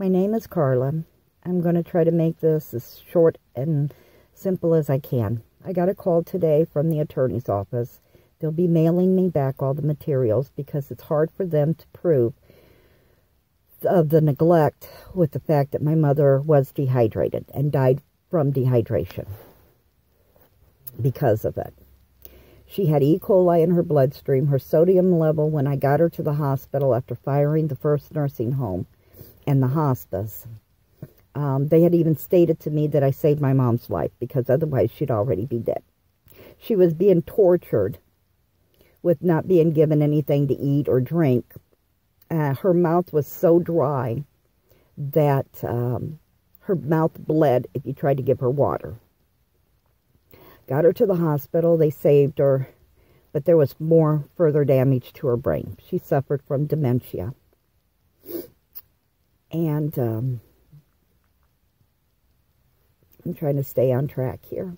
My name is Carla. I'm going to try to make this as short and simple as I can. I got a call today from the attorney's office. They'll be mailing me back all the materials because it's hard for them to prove of the neglect with the fact that my mother was dehydrated and died from dehydration because of it. She had E. coli in her bloodstream. Her sodium level, when I got her to the hospital after firing the first nursing home and the hospice, they had even stated to me that I saved my mom's life because otherwise she'd already be dead. She was being tortured with not being given anything to eat or drink. Her mouth was so dry that her mouth bled if you tried to give her water. Got her to the hospital. They saved her, but there was more further damage to her brain. She suffered from dementia. And I'm trying to stay on track here.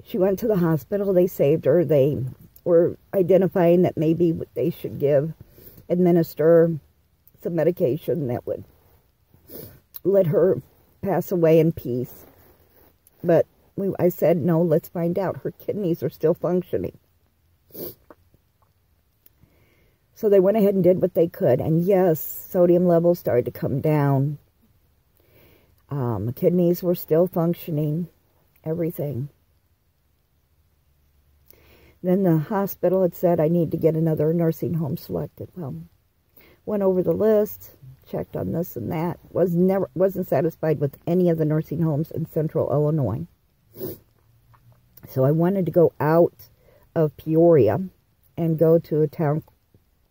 She went to the hospital. They saved her. They were identifying that maybe they should administer some medication that would let her pass away in peace. But I said, no, let's find out. Her kidneys are still functioning. So they went ahead and did what they could. And yes, sodium levels started to come down. The kidneys were still functioning. Everything. Then the hospital had said, I need to get another nursing home selected. Well, went over the list, checked on this and that. Wasn't satisfied with any of the nursing homes in central Illinois. So I wanted to go out of Peoria and go to a town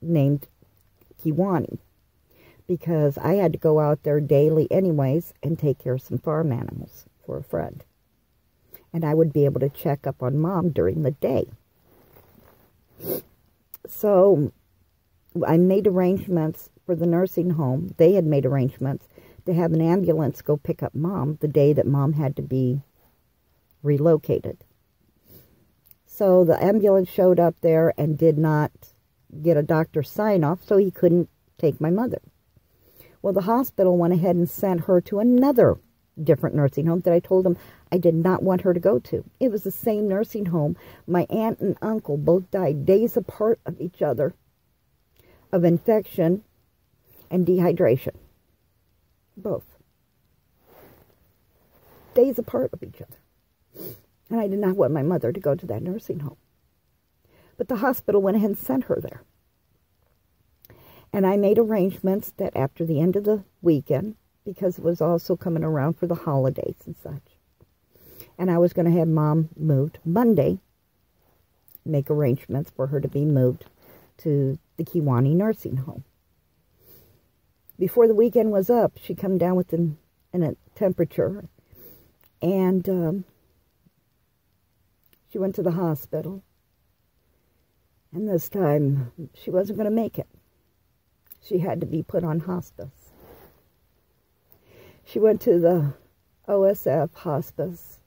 named Kewanee, because I had to go out there daily anyways and take care of some farm animals for a friend. And I would be able to check up on Mom during the day. So I made arrangements for the nursing home. They had made arrangements to have an ambulance go pick up Mom the day that Mom had to be relocated. So the ambulance showed up there and did not get a doctor's sign-off, so he couldn't take my mother. Well, the hospital went ahead and sent her to another different nursing home that I told them I did not want her to go to. It was the same nursing home. My aunt and uncle both died days apart of each other of infection and dehydration. Both. Days apart of each other. And I did not want my mother to go to that nursing home. But the hospital went ahead and sent her there. And I made arrangements that after the end of the weekend, because it was also coming around for the holidays and such, and I was going to have Mom moved Monday, make arrangements for her to be moved to the Kewanee nursing home. Before the weekend was up, she come down with a temperature, and she went to the hospital. And this time, she wasn't going to make it. She had to be put on hospice. She went to the OSF hospice,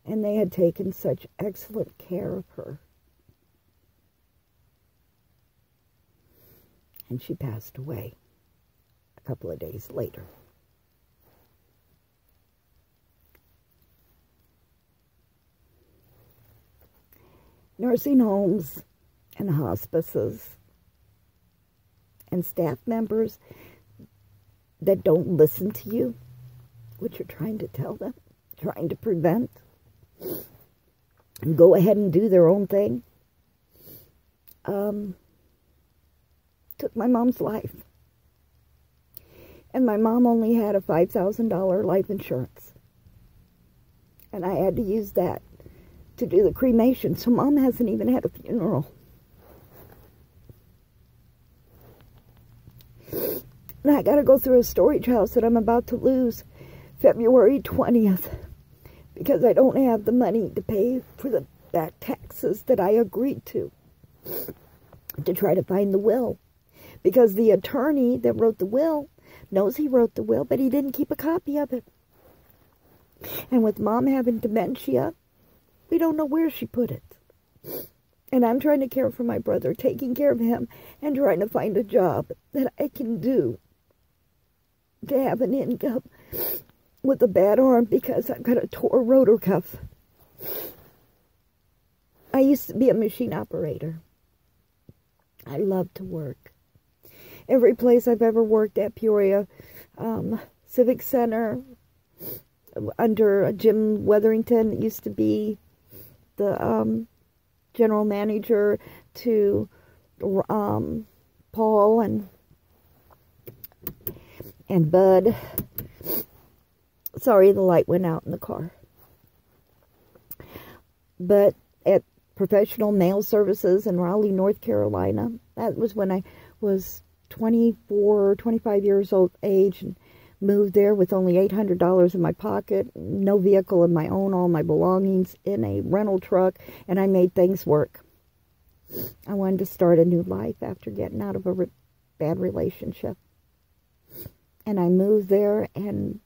and they had taken such excellent care of her. And she passed away a couple of days later. Nursing homes and hospices and staff members that don't listen to you, what you're trying to tell them, trying to prevent, and go ahead and do their own thing, took my mom's life. And my mom only had a $5,000 life insurance. And I had to use that to do the cremation. So Mom hasn't even had a funeral. And I got to go through a storage house that I'm about to lose February 20th because I don't have the money to pay for the back taxes that I agreed to try to find the will. Because the attorney that wrote the will knows he wrote the will, but he didn't keep a copy of it. And with Mom having dementia, we don't know where she put it. And I'm trying to care for my brother, taking care of him, and trying to find a job that I can do to have an income with a bad arm because I've got a tore rotor cuff. I used to be a machine operator. I love to work. Every place I've ever worked at, Peoria, Civic Center, under Jim Weatherington, used to be the general manager, to Paul and Bud. Sorry, the light went out in the car. But at Professional Mail Services in Raleigh, North Carolina, that was when I was 24, 25 years old age, and moved there with only $800 in my pocket, no vehicle of my own, all my belongings in a rental truck, and I made things work. I wanted to start a new life after getting out of a bad relationship. And I moved there, and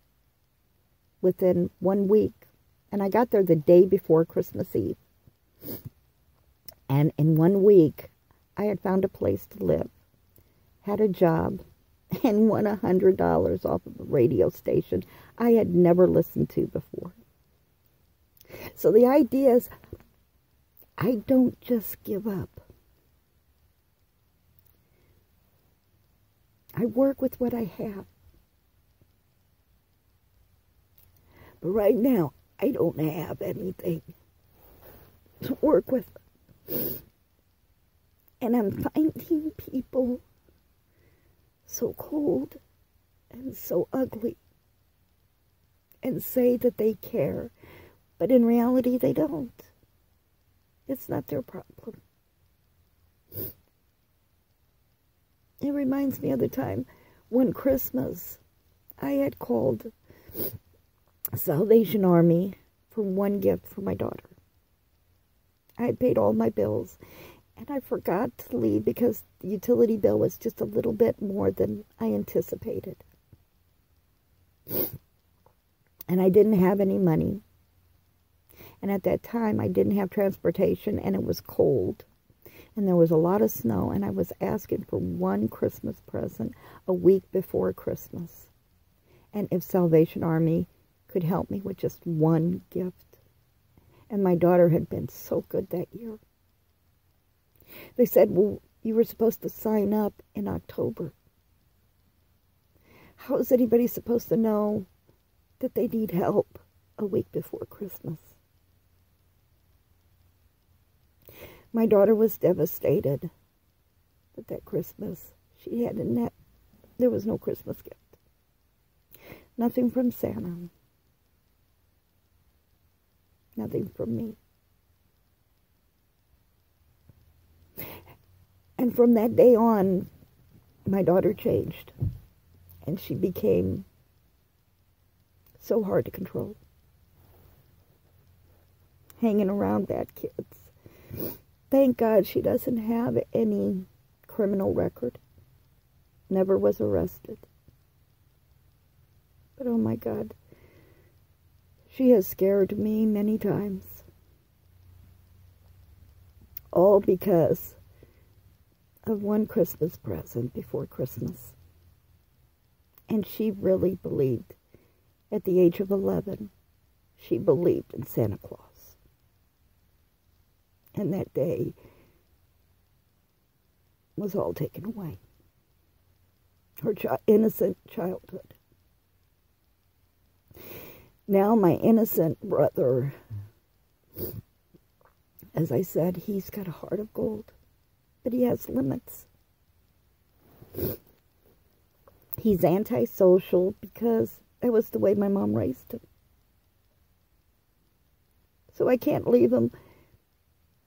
within 1 week, and I got there the day before Christmas Eve, and in 1 week, I had found a place to live, had a job, and won $100 off of a radio station I had never listened to before. So the idea is, I don't just give up. I work with what I have. But right now, I don't have anything to work with. And I'm finding people so cold and so ugly and say that they care, but in reality they don't. It's not their problem. It reminds me of the time one Christmas I had called Salvation Army for one gift for my daughter. I had paid all my bills, and I forgot to leave because the utility bill was just a little bit more than I anticipated. And I didn't have any money. And at that time, I didn't have transportation, and it was cold. And there was a lot of snow, and I was asking for one Christmas present a week before Christmas. And if Salvation Army could help me with just one gift. And my daughter had been so good that year. They said, well, you were supposed to sign up in October. How is anybody supposed to know that they need help a week before Christmas? My daughter was devastated that Christmas she had there was no Christmas gift. Nothing from Santa. Nothing from me. And from that day on, my daughter changed. And she became so hard to control. Hanging around bad kids. Thank God she doesn't have any criminal record. Never was arrested. But oh my God, she has scared me many times. All because of one Christmas present before Christmas. And she really believed, at the age of 11, she believed in Santa Claus. And that day was all taken away. Her innocent childhood. Now my innocent brother, as I said, he's got a heart of gold. But he has limits. He's antisocial because that was the way my mom raised him. So I can't leave him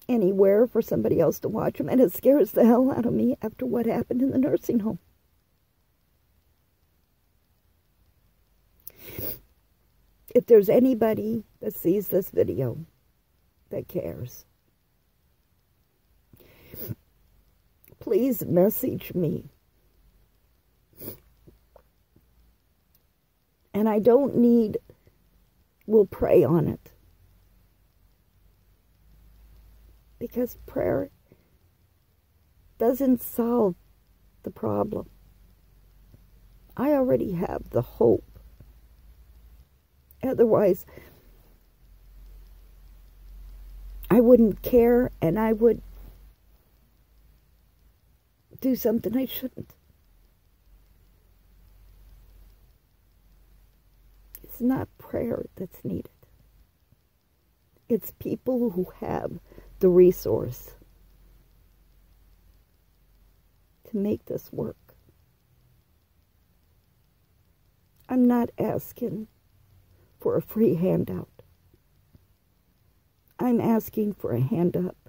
anywhere for somebody else to watch him, and it scares the hell out of me after what happened in the nursing home. If there's anybody that sees this video that cares, please message me. And I don't need, we'll pray on it. because prayer doesn't solve the problem. I already have the hope. Otherwise, I wouldn't care, and I would do something I shouldn't. It's not prayer that's needed. It's people who have the resource to make this work. I'm not asking for a free handout. I'm asking for a hand up